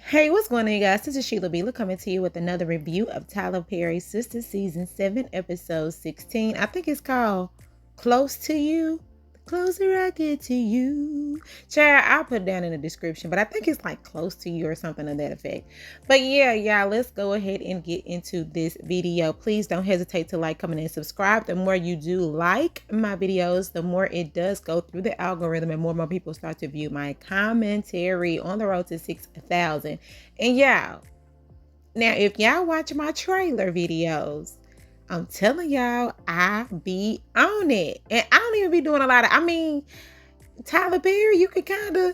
Hey, what's going on, you guys? This is Sheila B. coming to you with another review of Tyler Perry's Sistas Season 7, Episode 16. I think it's called Close to You. The closer I get to you. Child, I'll put it down in the description, but I think it's like Close to You or something to that effect. But yeah, y'all, let's go ahead and get into this video. Please don't hesitate to like, comment, and subscribe. The more you do like my videos, the more it does go through the algorithm and more people start to view my commentary on the road to 6,000. And y'all, now if y'all watch my trailer videos, I'm telling y'all, I be on it. And I don't even be doing a lot of, Tyler Perry, you can kind of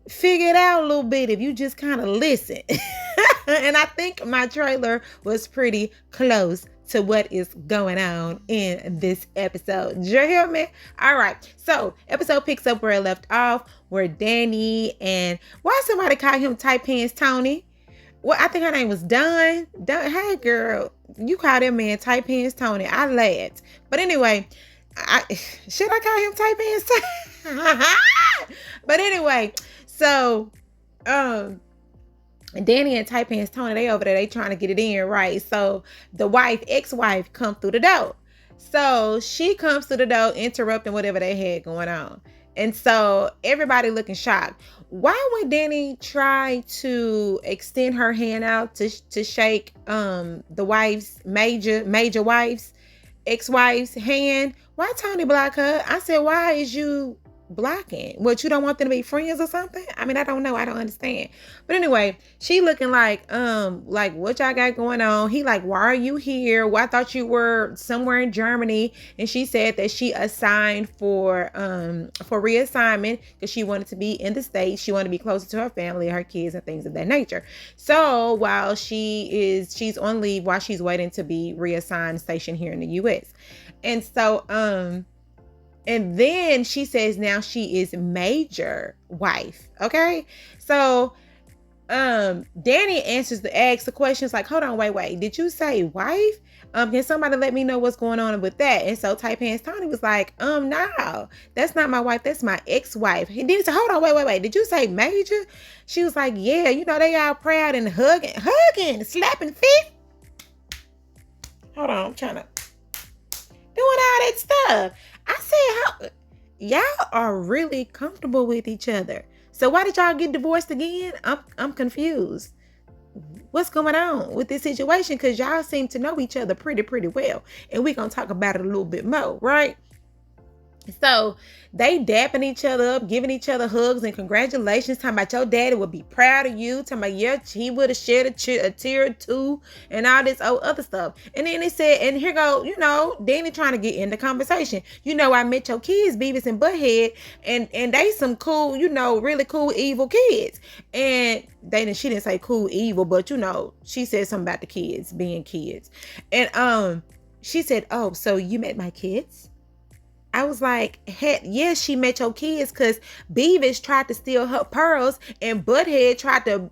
figure it out a little bit if you just kind of listen. And I think my trailer was pretty close to what is going on in this episode. Did you hear me? All right. So episode picks up where it left off, where Danny and why somebody call him Tight Pants Tony? Well, I think her name was Dunn. Hey girl, you call that man Tight Pants Tony. I laughed. But anyway, should I call him Tight Pants Tony? But anyway, so Danny and Tight Pants Tony, they over there, they trying to get it in, right? So the ex-wife come through the door. So she comes through the door, interrupting whatever they had going on. And so everybody looking shocked. Why would Danny try to extend her hand out to shake the wife's major wife's ex-wife's hand? Why Tony block her? I said, why is you blocking? What, you don't want them to be friends or something? I don't know. I don't understand. But anyway, she looking like what y'all got going on? He like, why are you here? Well, I thought you were somewhere in Germany. And she said that she assigned for reassignment because she wanted to be in the States. She wanted to be closer to her family, her kids, and things of that nature. So while she's on leave, while she's waiting to be reassigned, stationed here in the US. And so and then she says now she is major wife. Okay. So Danny asks the questions like, hold on, wait. Did you say wife? Can somebody let me know what's going on with that? And so Tight Pants Tony was like, no, that's not my wife. That's my ex-wife. He did say, hold on, wait. Did you say major? She was like, yeah, they all proud and hugging, slapping feet. Hold on, I'm trying to doing all that stuff. I said, y'all are really comfortable with each other. So why did y'all get divorced again? I'm confused. What's going on with this situation? Because y'all seem to know each other pretty well. And we're going to talk about it a little bit more, right? So they dapping each other up, giving each other hugs and congratulations, talking about your daddy would be proud of you, talking about, yeah, he would have shed a tear or two and all this other stuff. And then they said, and here go, Danny trying to get in the conversation. I met your kids, Beavis and Butthead, and they some cool, really cool, evil kids. And she didn't say cool, evil, but she said something about the kids being kids. And she said, oh, so you met my kids? I was like, heck, yes, she met your kids because Beavis tried to steal her pearls and Butthead tried to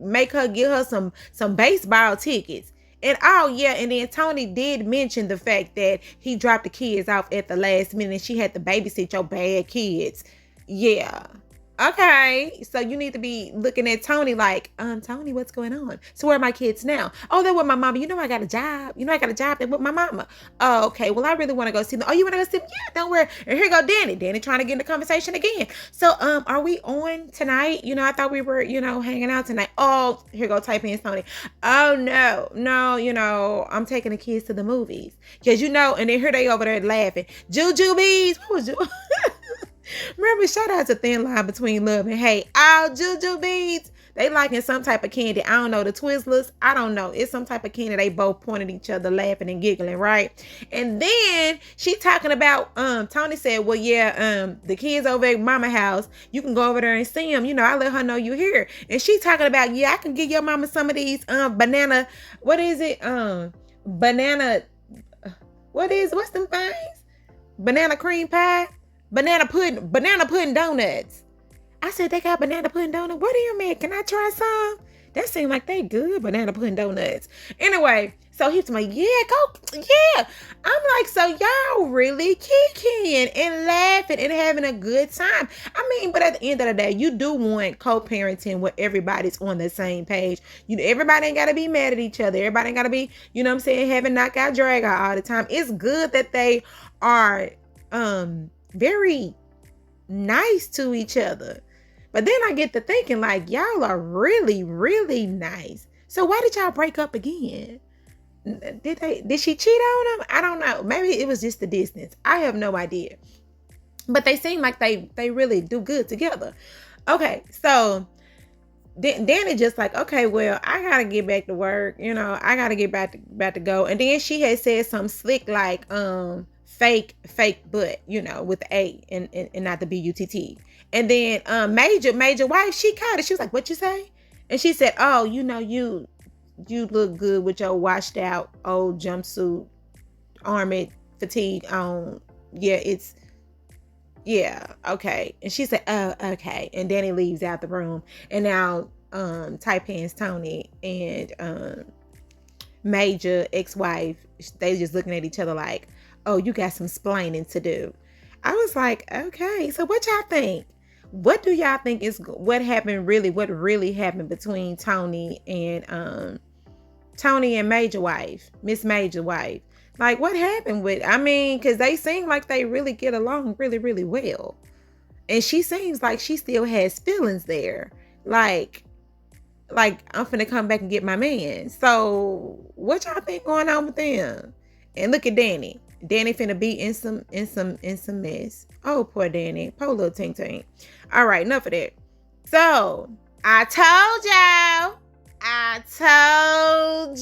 make her give her some baseball tickets. And and then Tony did mention the fact that he dropped the kids off at the last minute and she had to babysit your bad kids. Yeah. Okay, so you need to be looking at Tony like, Tony, what's going on? So where are my kids now? Oh, they're with my mama. I got a job. I got a job. They're with my mama. Oh, okay. Well, I really want to go see them. Oh, you want to go see them? Yeah, don't worry. And here go Danny. Danny trying to get in the conversation again. So, are we on tonight? I thought we were, hanging out tonight. Oh, here go Tight Pants Tony. Oh, no, I'm taking the kids to the movies. Because, and then here they over there laughing. Jujubes. What was you? Remember, shout out to Thin Line Between Love and Hate. All Jujubes, they liking some type of candy. I don't know, the Twizzlers. I don't know. It's some type of candy. They both pointed at each other, laughing and giggling, right? And then she talking about, Tony said, well, yeah, the kids over at mama house, you can go over there and see them. I let her know you here. And she talking about, yeah, I can give your mama some of these banana, what is it? Banana, what's them things? Banana cream pie? Banana pudding donuts. I said, they got banana pudding donuts. What do you mean? Can I try some? That seemed like they good banana pudding donuts. Anyway, so he's like, yeah, go, yeah. I'm like, so y'all really kicking and laughing and having a good time. I mean, but at the end of the day, you do want co-parenting where everybody's on the same page. Everybody ain't got to be mad at each other. Everybody ain't got to be, you know what I'm saying, having knockout drag out all the time. It's good that they are very nice to each other. But then I get to thinking, like, y'all are really, really nice. So why did y'all break up again? Did she cheat on him? I don't know. Maybe it was just the distance. I have no idea. But they seem like they really do good together. Okay, so Danny just like, okay, well, I gotta get back to work. You know, I gotta get back to go. And then she had said something slick like, fake butt, you know, with the A and not the B-U-T-T. And then major wife, she caught it. She was like, what you say? And she said, oh, you know, you look good with your washed out old jumpsuit, armored fatigue on. Yeah, okay. And she said, oh, okay. And Danny leaves out the room. And now Tight Pants Tony and major ex-wife, they just looking at each other like, oh, you got some splaining to do. I was like, okay, so what y'all think? What do y'all think is what really happened between Tony and Major Wife, Miss Major Wife? Like, what happened with, I mean, because they seem like they really get along really, really well. And she seems like she still has feelings there. Like I'm finna come back and get my man. So what y'all think going on with them? And look at Danny. Danny finna be in some mess. Oh, poor Danny. Poor little Tink Tink. All right, enough of that. So I told y'all. I told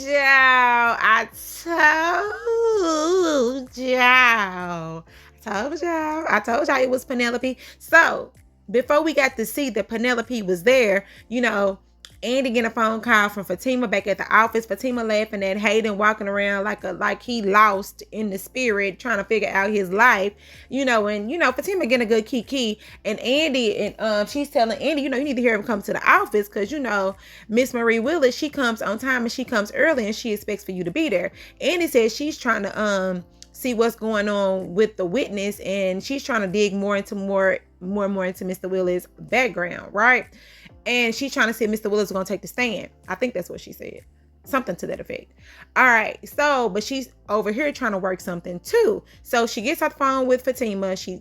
y'all it was Penelope. So before we got to see that Penelope was there, you know, Andy getting a phone call from Fatima back at the office. Fatima laughing at Hayden walking around like he lost in the spirit, trying to figure out his life, you know. And you know, Fatima getting a good kiki, and Andy and she's telling Andy, you know, you need to hear him come to the office because you know Miss Marie Willis, she comes on time and she comes early and she expects for you to be there. Andy says she's trying to see what's going on with the witness, and she's trying to dig more into Mr. Willis' background, right? And she's trying to see if Mr. Willis is going to take the stand. I think that's what she said. Something to that effect. All right. So, but she's over here trying to work something too. So she gets off the phone with Fatima. She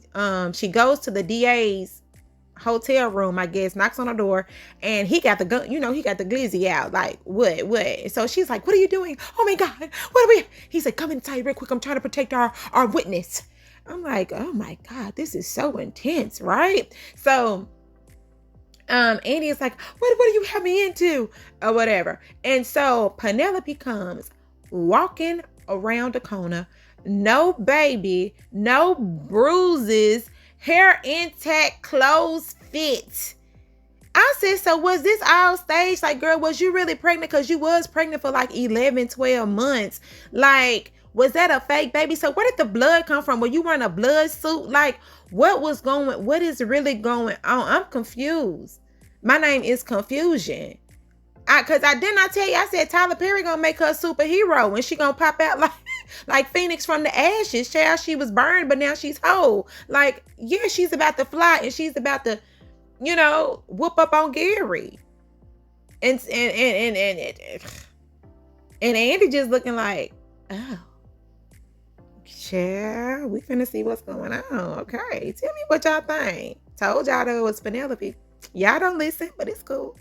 goes to the DA's hotel room, I guess, knocks on the door, and he got the gun, you know, he got the glizzy out. Like, what? So she's like, what are you doing? Oh my God. What are we? He said, come inside real quick. I'm trying to protect our witness. I'm like, oh my God, this is so intense, right? So Andy is like, what do you have me into? Or whatever. And so Penelope comes walking around the corner. No baby, no bruises, hair intact, clothes fit. I said, so was this all staged? Like, girl, was you really pregnant? Because you was pregnant for like 11, 12 months. Like, was that a fake baby? So where did the blood come from? Were you wearing a blood suit? Like, what is really going on? I'm confused. My name is confusion. Cause I did not tell you, I said Tyler Perry gonna make her a superhero and she gonna pop out like Phoenix from the ashes. Child, she was burned, but now she's whole. Like, yeah, she's about to fly and she's about to, you know, whoop up on Gary. And Andy just looking like, oh, child, we finna see what's going on. Okay, tell me what y'all think. Told y'all that it was Penelope. Y'all don't listen, but it's cool.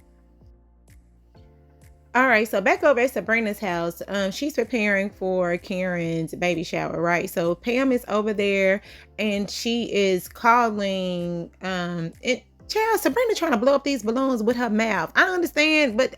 All right, so back over at Sabrina's house, she's preparing for Karen's baby shower, right? So Pam is over there and she is calling child, Sabrina trying to blow up these balloons with her mouth. I don't understand, but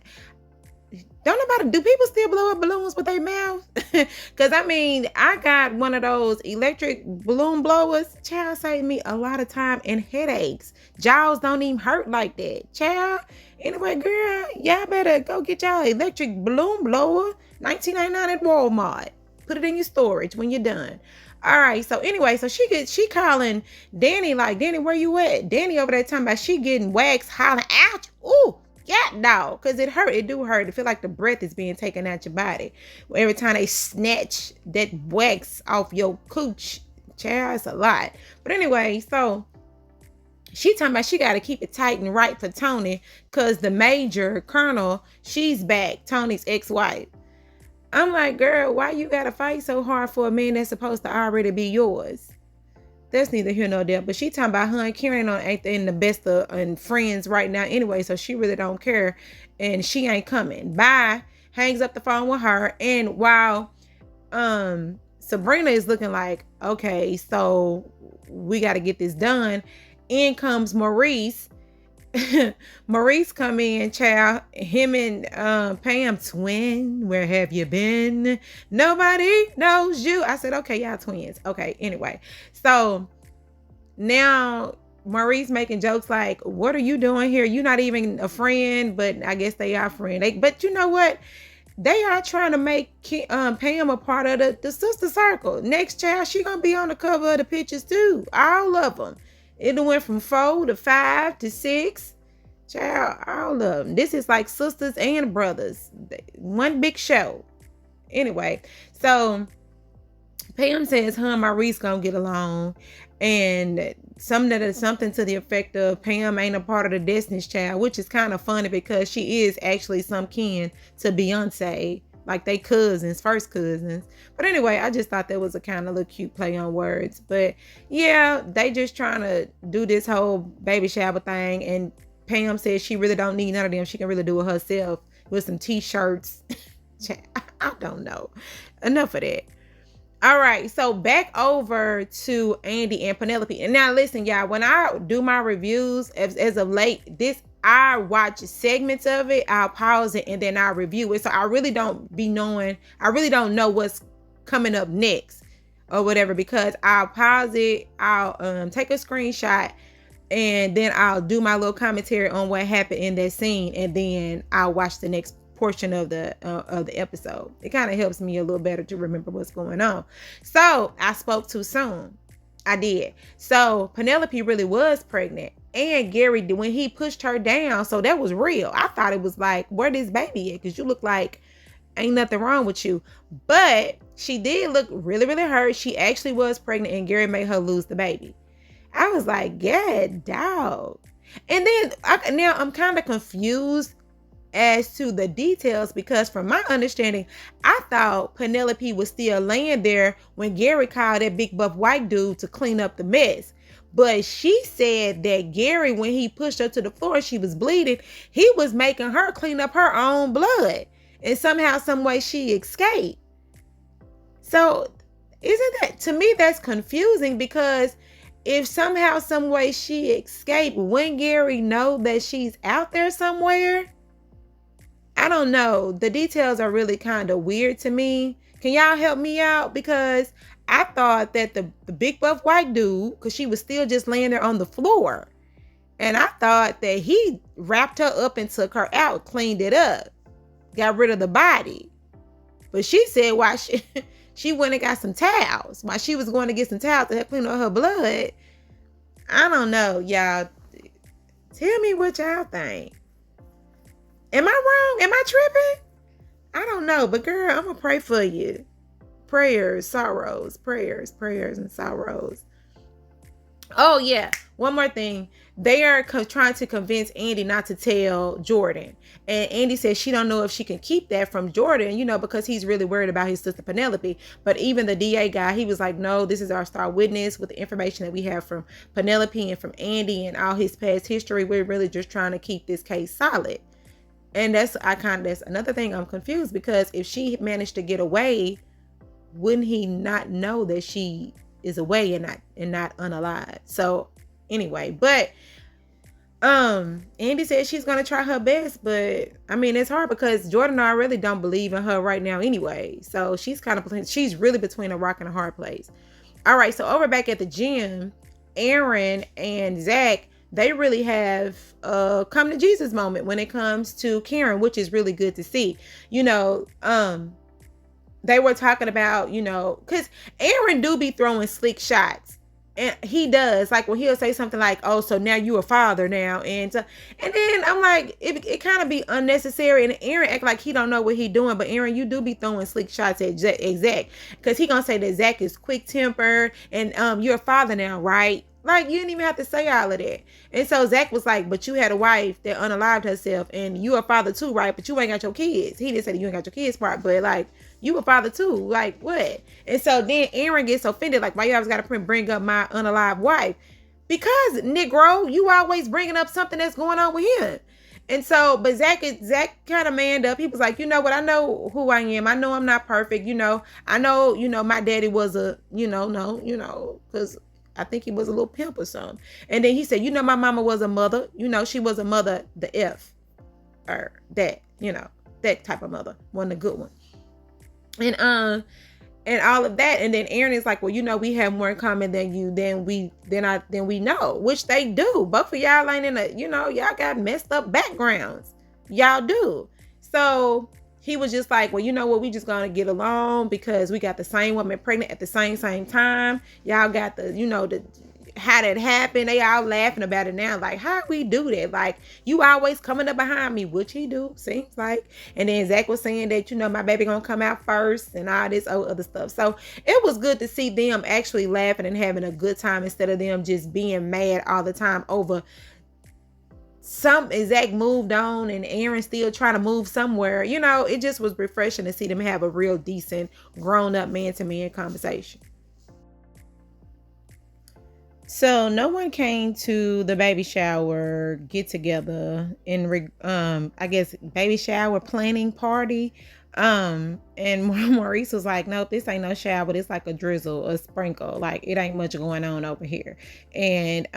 do people still blow up balloons with their mouth? Because I mean, I got one of those electric balloon blowers. Child, saved me a lot of time and headaches. Jaws don't even hurt like that. Child. Anyway, girl, y'all better go get y'all electric balloon blower. $19.99 at Walmart. Put it in your storage when you're done. All right. So anyway, so she calling Danny like, Danny, where you at? Danny over there talking about she getting waxed, hollering, ouch. Ooh. scat now, because it hurt. It do hurt. It feel like the breath is being taken out your body every time they snatch that wax off your cooch. Child, it's a lot. But anyway, so she talking about she got to keep it tight and right for Tony, because the major colonel, she's back, Tony's ex-wife. I'm like, girl, why you got to fight so hard for a man that's supposed to already be yours? That's neither here nor there. But she talking about her and Karen ain't in the best of friends right now anyway, so she really don't care, and she ain't coming. Bye. Hangs up the phone with her. And while Sabrina is looking like, okay, so we got to get this done, in comes Maurice. Maurice come in, child. Him and Pam, twin, where have you been? Nobody knows you. I said, okay, y'all twins. Okay, anyway. So now Maurice making jokes like, what are you doing here? You're not even a friend, but I guess they are friend. But you know what? They are trying to make Pam a part of the sister circle. Next child, she gonna be on the cover of the pictures too. All of them. It went from 4 to 5 to 6. Child, all of them. This is like sisters and brothers. One big show. Anyway, so Pam says her and Maurice gonna get along. And something to the effect of Pam ain't a part of the Destiny's Child, which is kind of funny because she is actually some kin to Beyonce. Like they cousins, first cousins. But anyway, I just thought that was a kind of little cute play on words. But yeah, they just trying to do this whole baby shower thing. And Pam says she really don't need none of them. She can really do it herself with some t-shirts. I don't know. Enough of that. All right, so back over to Andy and Penelope. And now listen, y'all, when I do my reviews as of late, I watch segments of it, I'll pause it, and then I'll review it. So I really don't know what's coming up next or whatever, because I'll pause it, I'll take a screenshot, and then I'll do my little commentary on what happened in that scene, and then I'll watch the next portion of the episode. It kind of helps me a little better to remember what's going on. So I spoke too soon. I did. So Penelope really was pregnant, and Gary, when he pushed her down, so that was real. I thought it was like, where this baby at? Because you look like ain't nothing wrong with you. But she did look really, really hurt. She actually was pregnant, and Gary made her lose the baby. I was like, yeah, dog. And then now I'm kind of confused as to the details, because from my understanding, I thought Penelope was still laying there when Gary called that big buff white dude to clean up the mess. But she said that Gary, when he pushed her to the floor, she was bleeding, he was making her clean up her own blood, and somehow, some way she escaped. So isn't that, to me, that's confusing, because if somehow, some way she escaped, wouldn't Gary know that she's out there somewhere? I don't know. The details are really kind of weird to me. Can y'all help me out? Because I thought that the big buff white dude, because she was still just laying there on the floor, and I thought that he wrapped her up and took her out, cleaned it up, got rid of the body. But she said why she went and got some towels. While she was going to get some towels to help clean up her blood. I don't know, y'all. Tell me what y'all think. Am I wrong? Am I tripping? I don't know, but girl, I'm gonna pray for you. Prayers, sorrows, prayers, and sorrows. Oh yeah, one more thing. They are trying to convince Andy not to tell Jordan. And Andy says she don't know if she can keep that from Jordan, because he's really worried about his sister Penelope. But even the DA guy, he was like, no, this is our star witness with the information that we have from Penelope and from Andy and all his past history. We're really just trying to keep this case solid. And that's another thing I'm confused, because if she managed to get away, wouldn't he not know that she is away and not unalive? So anyway, but Andy said she's gonna try her best, but I mean, it's hard because Jordan and I really don't believe in her right now anyway. So she's really between a rock and a hard place. All right, so over back at the gym, Aaron and Zach, they really have come to Jesus moment when it comes to Karen, which is really good to see. They were talking about, because Aaron do be throwing slick shots. And he does, like, when he'll say something like, oh, so now you a father now. And then I'm like, it kind of be unnecessary. And Aaron act like he don't know what he doing. But Aaron, you do be throwing slick shots at Zach. Because he gonna say that Zach is quick-tempered. And you're a father now, right? Like, you didn't even have to say all of that. And so Zach was like, but you had a wife that unalived herself. And you a father too, right? But you ain't got your kids. He didn't say that you ain't got your kids part. But like, you a father too. Like, what? And so then Aaron gets offended. Like, why you always got to bring up my unalived wife? Because, Negro, you always bringing up something that's going on with him. And so, but Zach kind of manned up. He was like, you know what? I know who I am. I know I'm not perfect. I know, my daddy was a, because I think he was a little pimp or something. And then he said, my mama was a mother. She was a mother, the F, or that, that type of mother, one of the good ones. And all of that. And then Aaron is like, well, we have more in common than we know, which they do. Both of y'all ain't in y'all got messed up backgrounds. Y'all do. So he was just like, well, you know what? We just gonna get along because we got the same woman pregnant at the same time. Y'all got the how that happened. They all laughing about it now. Like, how we do that? Like, you always coming up behind me, which he do, seems like. And then Zach was saying that, my baby gonna come out first and all this other stuff. So it was good to see them actually laughing and having a good time instead of them just being mad all the time over Zach moved on and Aaron still trying to move somewhere. It just was refreshing to see them have a real decent grown-up man-to-man conversation. So no one came to the baby shower get together I guess baby shower planning party. And Maurice was like, nope, this ain't no shower. It's like a drizzle, a sprinkle. Like, it ain't much going on over here. And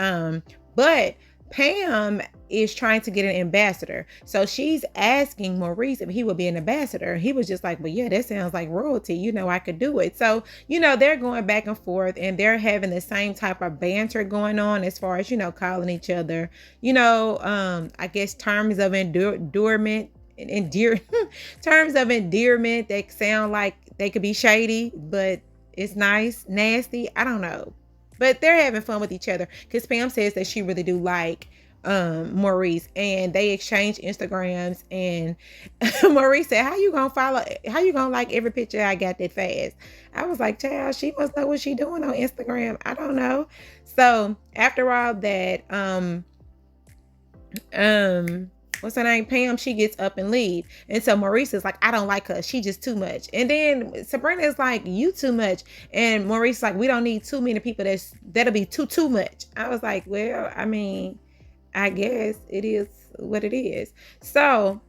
but Pam is trying to get an ambassador. So she's asking Maurice if he would be an ambassador. He was just like, well, yeah, that sounds like royalty. I could do it. So, they're going back and forth and they're having the same type of banter going on as far as, calling each other, I guess terms of endearment terms of endearment that sound like they could be shady, but it's nice, nasty. I don't know. But they're having fun with each other because Pam says that she really do like Maurice, and they exchange Instagrams. And Maurice said, how you gonna like every picture I got that fast? I was like, child, she must know what she doing on Instagram. I don't know. So after all that, what's her name? Pam, she gets up and leave. And so Maurice is like, I don't like her. She just too much. And then Sabrina is like, you too much. And Maurice is like, we don't need too many people. That'll be too much. I was like, well, I mean, I guess it is what it is. So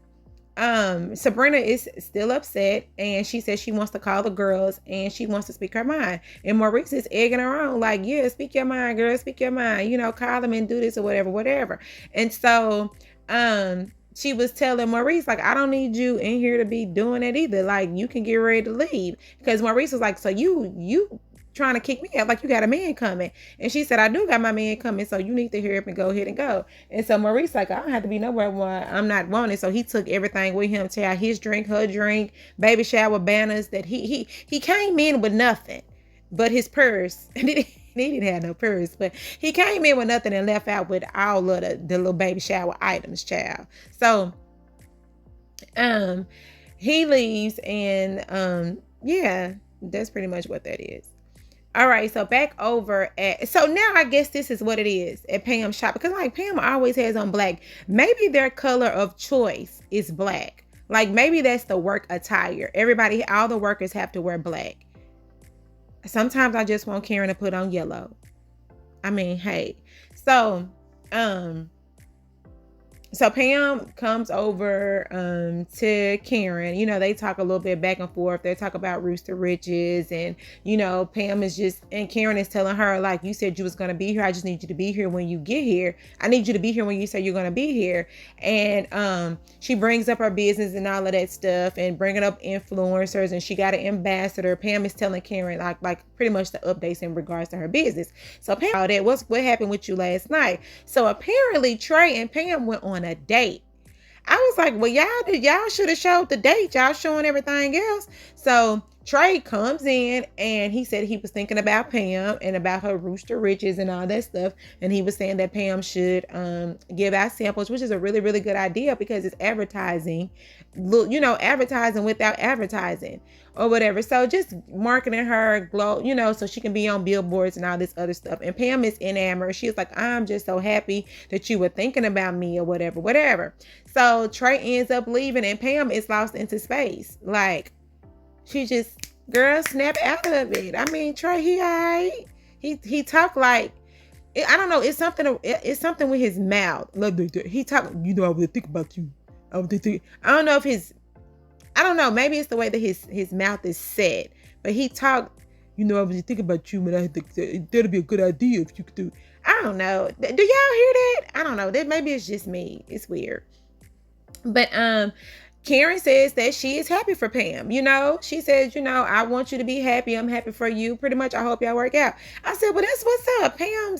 Sabrina is still upset, and she says she wants to call the girls and she wants to speak her mind. And Maurice is egging her on, like, yeah, speak your mind, girl, speak your mind, call them and do this or whatever. And so she was telling Maurice, like, I don't need you in here to be doing it either. Like, you can get ready to leave. Because Maurice was like, so you trying to kick me out like you got a man coming. And she said, I do got my man coming, so you need to hurry up and go ahead and go. And so Maurice like, I don't have to be nowhere where I'm not wanted. So he took everything with him, to his drink, her drink, baby shower banners, that he came in with nothing but his purse. And he didn't have no purse, but he came in with nothing and left out with all of the little baby shower items, child. So he leaves, and yeah, that's pretty much what that is. All right, so back over so now I guess this is what it is at Pam's shop, because like Pam always has on black. Maybe their color of choice is black. Like maybe that's the work attire. All the workers have to wear black. Sometimes I just want Karen to put on yellow. I mean, hey. So Pam comes over to Karen. They talk a little bit back and forth. They talk about Rooster Riches, and Pam is just, and Karen is telling her, like, you said you was gonna be here. I just need you to be here when you get here. I need you to be here when you say you're gonna be here. And she brings up her business and all of that stuff, and bringing up influencers, and she got an ambassador. Pam is telling Karen like pretty much the updates in regards to her business. So Pam, what happened with you last night? So apparently Trey and Pam went on a date. I was like, well, y'all should have showed the date. Y'all showing everything else. So Trey comes in and he said he was thinking about Pam and about her rooster riches and all that stuff. And he was saying that Pam should give out samples, which is a really, really good idea because it's advertising, advertising without advertising or whatever. So just marketing her, so she can be on billboards and all this other stuff. And Pam is enamored. She's like, I'm just so happy that you were thinking about me or whatever. So Trey ends up leaving and Pam is lost into space. Like, she just, girl, snap out of it. I mean, Trey, he all right. He talk like, I don't know. It's something with his mouth. He talk, I would think about you. I don't know if I don't know. Maybe it's the way that his mouth is set. But he talk, I was thinking about you, man. I think that'd be a good idea if you could do. I don't know. Do y'all hear that? I don't know. That maybe it's just me. It's weird. But Karen says that she is happy for Pam. She says, I want you to be happy. I'm happy for you. Pretty much, I hope y'all work out. I said, well, that's what's up. Karen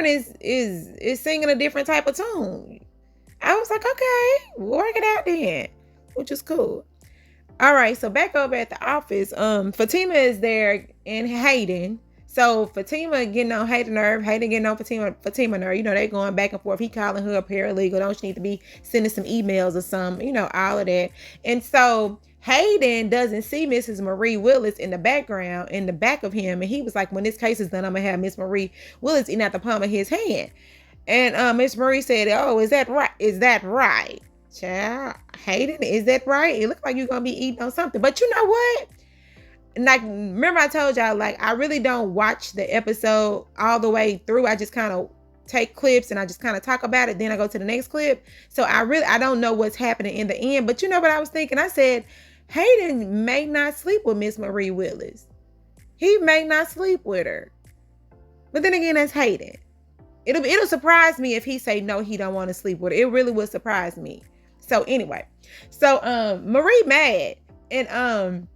is singing a different type of tune. I was like, okay, work it out then, which is cool. All right, so back over at the office, Fatima is there and Hayden. So Fatima getting on Hayden nerve, Hayden getting on Fatima nerve. They going back and forth. He calling her a paralegal. Don't she need to be sending some emails or something? All of that. And so Hayden doesn't see Mrs. Marie Willis in the background, in the back of him. And he was like, when this case is done, I'm going to have Miss Marie Willis eating out the palm of his hand. And Miss Marie said, oh, is that right? Is that right? Child, Hayden, is that right? It looks like you're going to be eating on something. But you know what? Like, remember I told y'all, like, I really don't watch the episode all the way through. I just kind of take clips and I just kind of talk about it. Then I go to the next clip. So I don't know what's happening in the end. But you know what I was thinking? I said, Hayden may not sleep with Miss Marie Willis. He may not sleep with her. But then again, that's Hayden. It'll surprise me if he say no, he don't want to sleep with her. It really would surprise me. So anyway, Marie mad and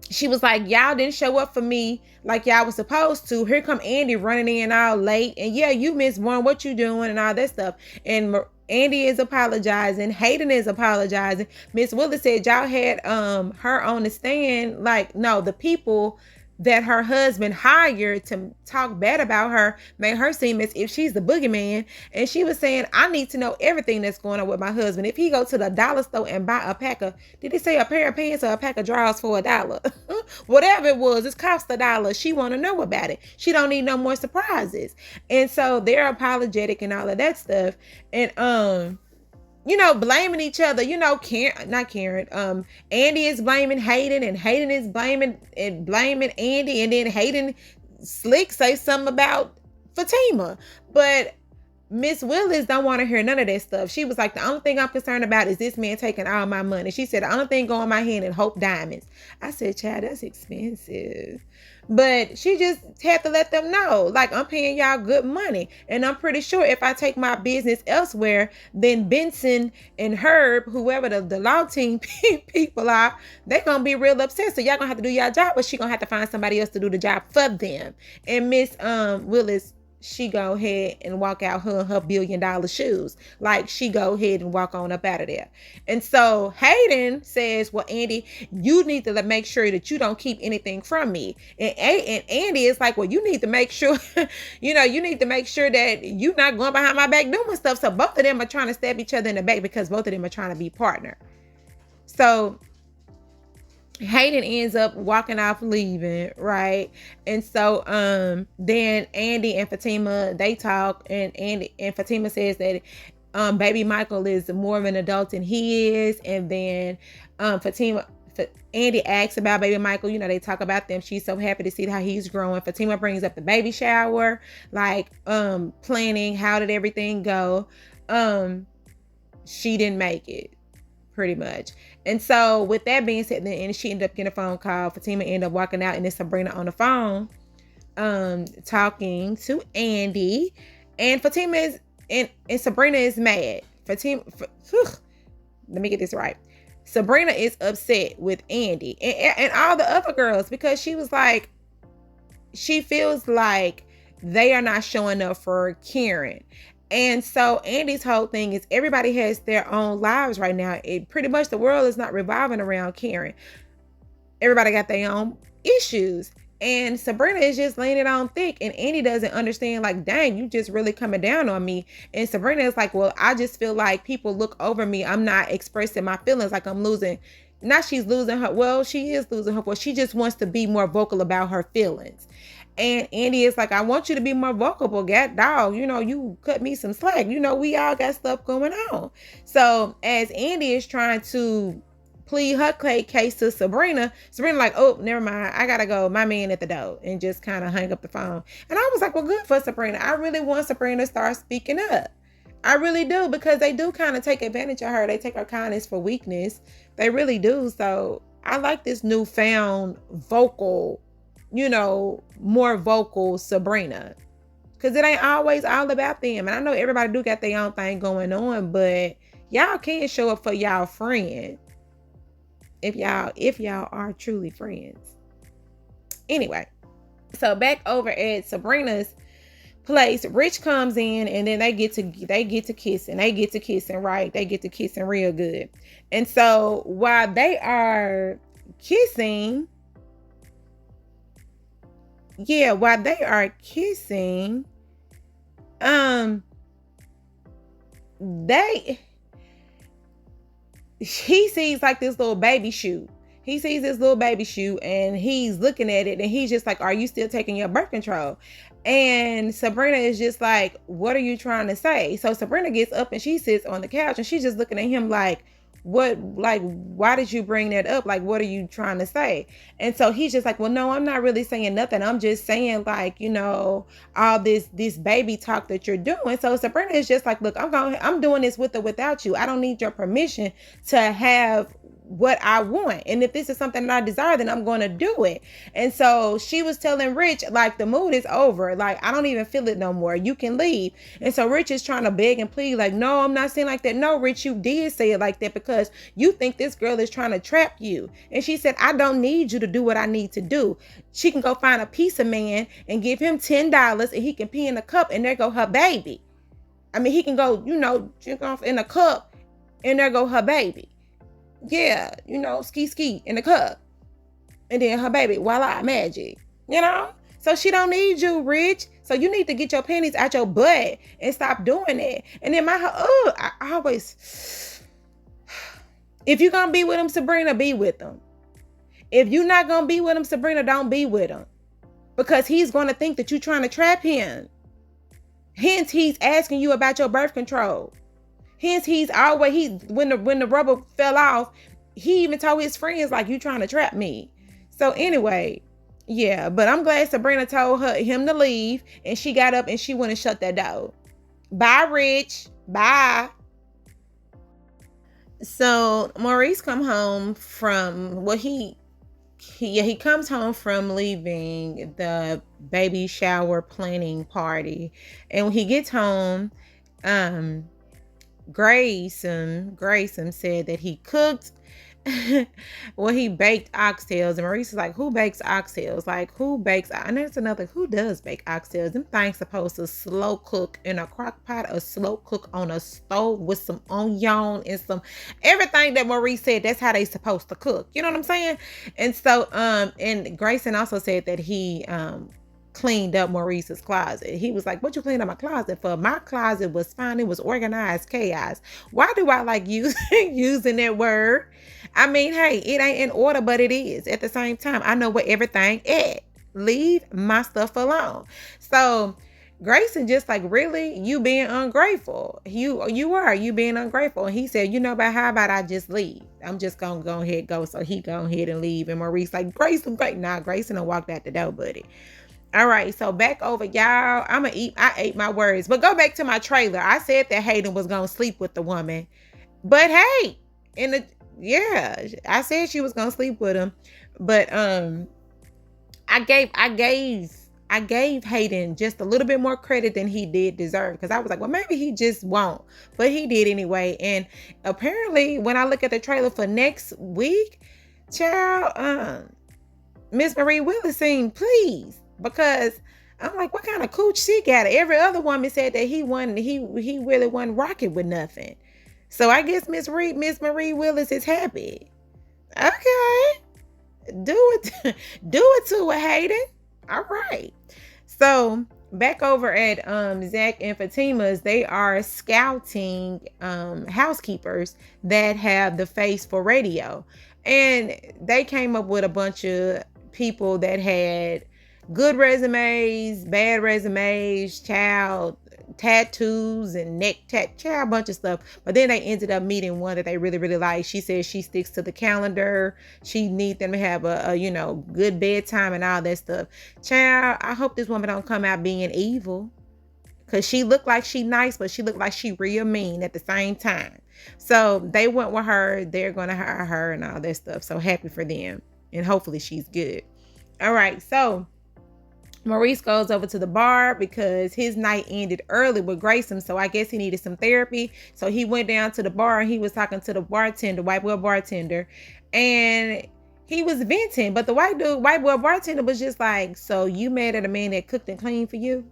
she was like, y'all didn't show up for me like y'all was supposed to. Here come Andy running in all late. And yeah, you missed one. What you doing? And all that stuff. And Andy is apologizing. Hayden is apologizing. Miss Willis said y'all had her on the stand. Like, no, the people that her husband hired to talk bad about her made her seem as if she's the boogeyman. And she was saying, I need to know everything that's going on with my husband. If he go to the dollar store and buy a pack of, did he say a pair of pants or a pack of drawers for $1? Whatever it was, it cost $1. She want to know about it. She don't need no more surprises. And so they're apologetic and all of that stuff. And blaming each other, Andy is blaming Hayden and Hayden is blaming Andy, and then Hayden slick say something about Fatima. But Miss Willis don't want to hear none of that stuff. She was like, the only thing I'm concerned about is this man taking all my money. She said, the only thing going in my hand is Hope Diamonds. I said, child, that's expensive. But she just had to let them know, like, I'm paying y'all good money. And I'm pretty sure if I take my business elsewhere, then Benson and Herb, whoever the law team people are, they're going to be real upset. So y'all going to have to do your job, but she going to have to find somebody else to do the job for them. And Miss Willis, she go ahead and walk out her $1 billion shoes. Like, she go ahead and walk on up out of there. And so Hayden says, well, Andy, you need to make sure that you don't keep anything from me. And Andy is like, well, you need to make sure, you need to make sure that you're not going behind my back doing stuff. So both of them are trying to stab each other in the back because both of them are trying to be partner. So Hayden ends up walking off, leaving, right? And so then Andy and Fatima, they talk, and Fatima says that baby Michael is more of an adult than he is. And then Andy asks about baby Michael. They talk about them. She's so happy to see how he's growing. Fatima brings up the baby shower, like planning, how did everything go? She didn't make it, pretty much. And so with that being said, then she ended up getting a phone call. Fatima ended up walking out, and it's Sabrina on the phone talking to Andy. And Fatima is and Sabrina is mad. Let me get this right. Sabrina is upset with Andy and all the other girls because she was like, she feels like they are not showing up for Karen. And so Andy's whole thing is everybody has their own lives right now. Pretty much the world is not revolving around Karen. everybody got their own issues. And Sabrina is just laying it on thick, and Andy doesn't understand, like, dang, you just really coming down on me. And Sabrina is like, well, I just feel like people look over me. I'm not expressing my feelings, like I'm losing. Not she's losing her. Well, she is losing her voice. She just wants to be more vocal about her feelings. And Andy is like, I want you to be more vocal, God dog. You know, you cut me some slack. You know, we all got stuff going on. So as Andy is trying to plead her case to Sabrina like, oh, never mind, I gotta go, my man at the door, and just kind of hung up the phone. And I was like, well, good for Sabrina. I really want Sabrina to start speaking up. I really do, because they do kind of take advantage of her. They take her kindness for weakness. They really do. So I like this newfound vocal, you know, more vocal Sabrina, because it ain't always all about them. And I know everybody do got their own thing going on, but y'all can show up for y'all friend. If y'all are truly friends. Anyway, so back over at Sabrina's place, Rich comes in, and then they get to kissing. They get to kissing, right? They get to kissing real good. And so while they are kissing, he sees like this little baby shoe. He sees this little baby shoe, and he's looking at it, and he's just like, are you still taking your birth control? And Sabrina is just like, what are you trying to say? So Sabrina gets up and she sits on the couch, and she's just looking at him like, why did you bring that up? Like, what are you trying to say? And so he's just like, well, no, I'm not really saying nothing. I'm just saying, like, you know, all this baby talk that you're doing. So Sabrina is just like, look, I'm doing this with or without you. I don't need your permission to have what I want. And if this is something that I desire, then I'm going to do it. And so she was telling Rich, like, the mood is over. Like, I don't even feel it no more. You can leave. And so Rich is trying to beg and plead, like, no, I'm not saying like that. No, Rich, you did say it like that because you think this girl is trying to trap you. And she said, I don't need you to do what I need to do. She can go find a piece of man and give him $10, and he can pee in a cup, and there go her baby. I mean, he can go, you know, drink off in a cup, and there go her baby. Yeah, you know, ski in the cup. And then her baby, voila, magic. You know? So she don't need you, Rich. So you need to get your panties out your butt and stop doing it. And then I always, if you're gonna be with him, Sabrina, be with him. If you're not gonna be with him, Sabrina, don't be with him. Because he's gonna think that you're trying to trap him. Hence, he's asking you about your birth control. Hence, when the rubber fell off, he even told his friends, like, you trying to trap me. So anyway, yeah, but I'm glad Sabrina told him to leave, and she got up and she went and shut that door. Bye, Rich. Bye. So Maurice come home from he comes home from leaving the baby shower planning party, and when he gets home, Grayson said that he cooked well, he baked oxtails, and Maurice is like, who bakes oxtails? Like, who bakes? And there's another, who does bake oxtails? Them things supposed to slow cook in a crock pot or slow cook on a stove with some onion and some everything that Maurice said. That's how they supposed to cook. You know what I'm saying? And so, and Grayson also said that he cleaned up Maurice's closet. He was like, what you cleaned up my closet for? My closet was fine. It was organized chaos. Why do I like using that word? I mean, hey, it ain't in order, but it is. At the same time, I know where everything is. Leave my stuff alone. So Grayson just like, really? You being ungrateful. You being ungrateful. And he said, you know, but how about I just leave? I'm just gonna go ahead and go. So he go ahead and leave. And Maurice like, Grayson, great. Nah, Grayson done walked out the door, buddy. All right, so back over, y'all. I ate my words. But go back to my trailer. I said that Hayden was gonna sleep with the woman. But hey, I said she was gonna sleep with him. But I gave Hayden just a little bit more credit than he did deserve, because I was like, well, maybe he just won't. But he did anyway. And apparently, when I look at the trailer for next week, child, Miss Marie Willis seemed pleased, because I'm like, what kind of cooch she got? Every other woman said that he really wasn't rocking with nothing. So I guess Miss Marie Willis is happy. Okay. Do it. Do it to her, Hayden. All right. So back over at Zach and Fatima's, they are scouting housekeepers that have the face for radio. And they came up with a bunch of people that had good resumes, bad resumes, child tattoos and neck child, a bunch of stuff. But then they ended up meeting one that they really, really like. She says she sticks to the calendar. She needs them to have a good bedtime and all that stuff. Child, I hope this woman don't come out being evil. Because she looked like she nice, but she looked like she real mean at the same time. So they went with her. They're going to hire her and all that stuff. So happy for them. And hopefully she's good. All right. So Maurice goes over to the bar because his night ended early with Grayson. So I guess he needed some therapy. So he went down to the bar and he was talking to the bartender, white boy bartender. And he was venting. But the white boy bartender was just like, so you mad at a man that cooked and cleaned for you?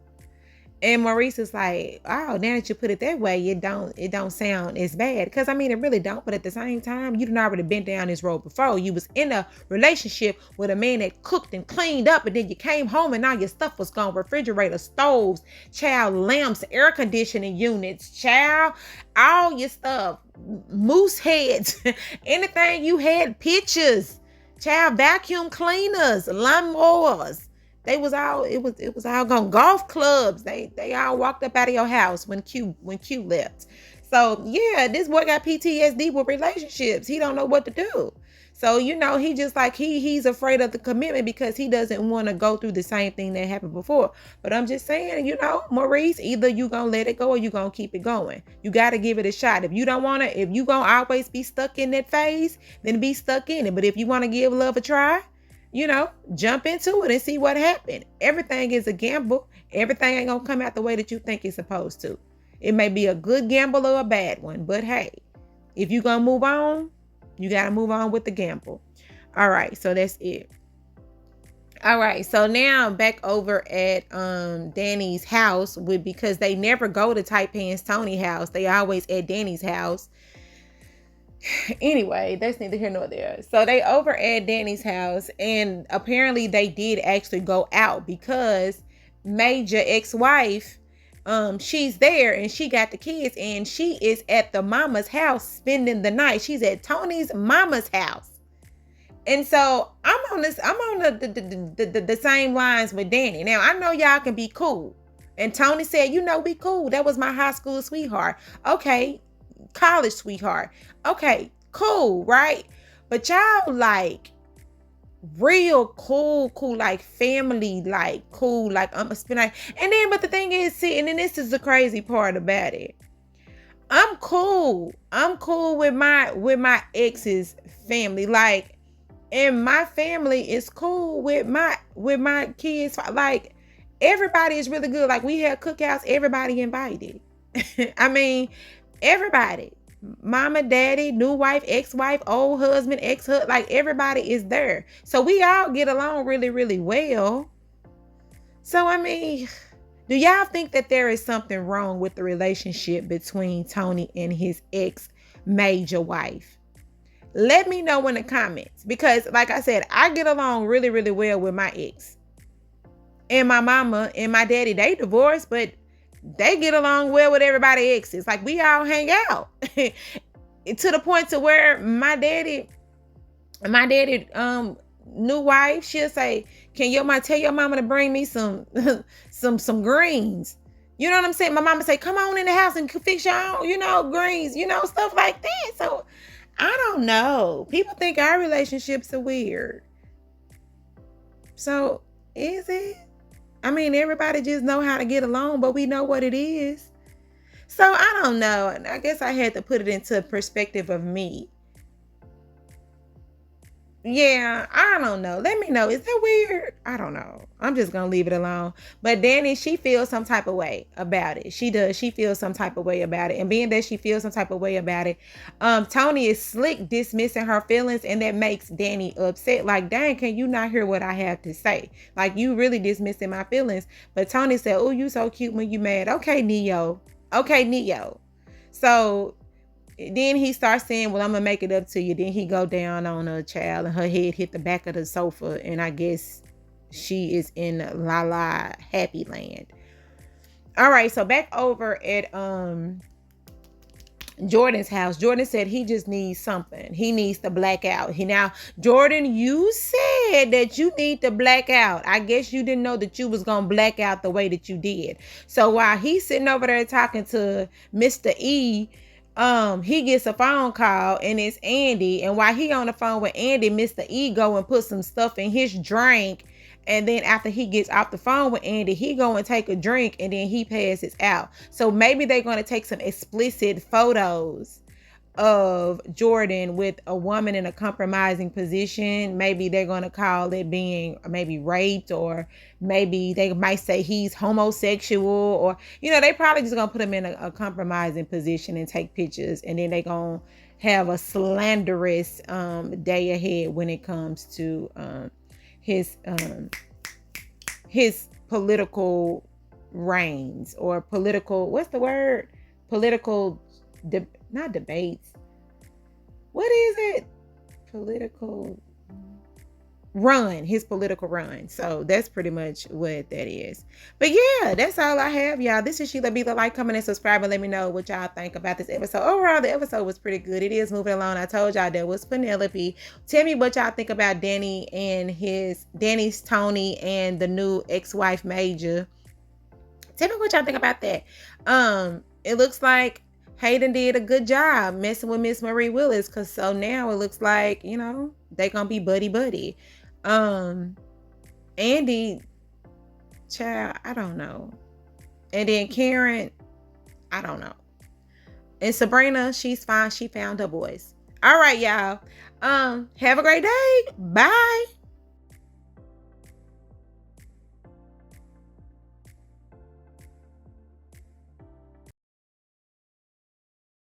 And Maurice is like, oh, now that you put it that way, it don't sound as bad. Because I mean, it really don't. But at the same time, you done already been down this road before. You was in a relationship with a man that cooked and cleaned up, and then you came home and all your stuff was gone. Refrigerator, stoves, child, lamps, air conditioning units, child, all your stuff, moose heads, anything you had, pictures, child, vacuum cleaners, lawnmowers. It was all gone. Golf clubs. They all walked up out of your house when Q left. So yeah, this boy got PTSD with relationships. He don't know what to do. So he just like he's afraid of the commitment because he doesn't want to go through the same thing that happened before. But I'm just saying, Maurice, either you gonna let it go or you gonna keep it going. You gotta give it a shot. If you don't wanna, if you gonna always be stuck in that phase, then be stuck in it. But if you wanna give love a try, jump into it and see what happened. Everything is a gamble. Everything ain't gonna come out the way that you think it's supposed to. It may be a good gamble or a bad one, but hey, if you gonna move on, you gotta move on with the gamble. All right, so that's it. All right, so now back over at Danny's house because they never go to Tight Pants Tony's house. They always at Danny's house. Anyway, that's neither here nor there. So they over at Danny's house, and apparently they did actually go out because Major ex-wife, she's there and she got the kids and she is at the mama's house spending the night. She's at Tony's mama's house. And so I'm on the same lines with Danny. Now I know y'all can be cool. And Tony said, we cool. That was my high school sweetheart. Okay. College sweetheart. Okay, cool, right? But y'all like real cool, like family, like cool, like I'm a spin. And then, but the thing is, and then this is the crazy part about it. I'm cool with my ex's family, like, and my family is cool with my kids. Like, everybody is really good. Like, we had cookouts, everybody invited. I mean, everybody, mama, daddy, new wife, ex-wife, old husband, ex-husband, like everybody is there. So we all get along really, really well. So, I mean, do y'all think that there is something wrong with the relationship between Tony and his ex-major wife? Let me know in the comments because, like I said, I get along really, really well with my ex. And my mama and my daddy, they divorced, but they get along well with everybody exes. Like, we all hang out to the point to where my daddy, new wife, she'll say, can your mom tell your mama to bring me some greens? You know what I'm saying? My mama say, come on in the house and fix your own, greens, stuff like that. So I don't know. People think our relationships are weird. So is it? I mean, everybody just know how to get along, but we know what it is. So I don't know. And I guess I had to put it into perspective of me. Yeah, I don't know. Let me know. Is that weird? I don't know. I'm just going to leave it alone. But Danny, she feels some type of way about it. She does. She feels some type of way about it. And being that she feels some type of way about it, Tony is slick dismissing her feelings, and that makes Danny upset. Like, dang, can you not hear what I have to say? Like, you really dismissing my feelings. But Tony said, oh, you so cute when you mad. Okay, Neo. So then he starts saying, well, I'm gonna make it up to you. Then he go down on a child and her head hit the back of the sofa. And I guess she is in La La Happy Land. All right, so back over at Jordan's house. Jordan said he just needs something. He needs to black out. Now, Jordan, you said that you need to black out. I guess you didn't know that you was gonna black out the way that you did. So while he's sitting over there talking to Mr. E, he gets a phone call and it's Andy. And while he on the phone with Andy, Mr. E go and put some stuff in his drink. And then after he gets off the phone with Andy, he go and take a drink and then he passes out. So maybe they're going to take some explicit photos of Jordan with a woman in a compromising position. Maybe they're going to call it being maybe raped, or maybe they might say he's homosexual, or, you know, they probably just going to put him in a compromising position and take pictures. And then they're going to have a slanderous day ahead when it comes to his political reigns, or political, what's the word? Political, not debates. What is it? Political run, his political run. So that's pretty much what that is. But yeah, that's all I have, y'all. This is Sheila. Be the like, comment, and subscribe, and let me know what y'all think about this episode. Overall, the episode was pretty good. It is moving along. I told y'all there was Penelope. Tell me what y'all think about Danny's Tony and the new ex-wife Major. Tell me what y'all think about that. It looks like Hayden did a good job messing with Miss Marie Willis, because so now it looks like, you know, they gonna be buddy. Andy, child, I don't know. And then Karen, I don't know. And Sabrina, she's fine. She found her boys. All right, y'all. Have a great day. Bye.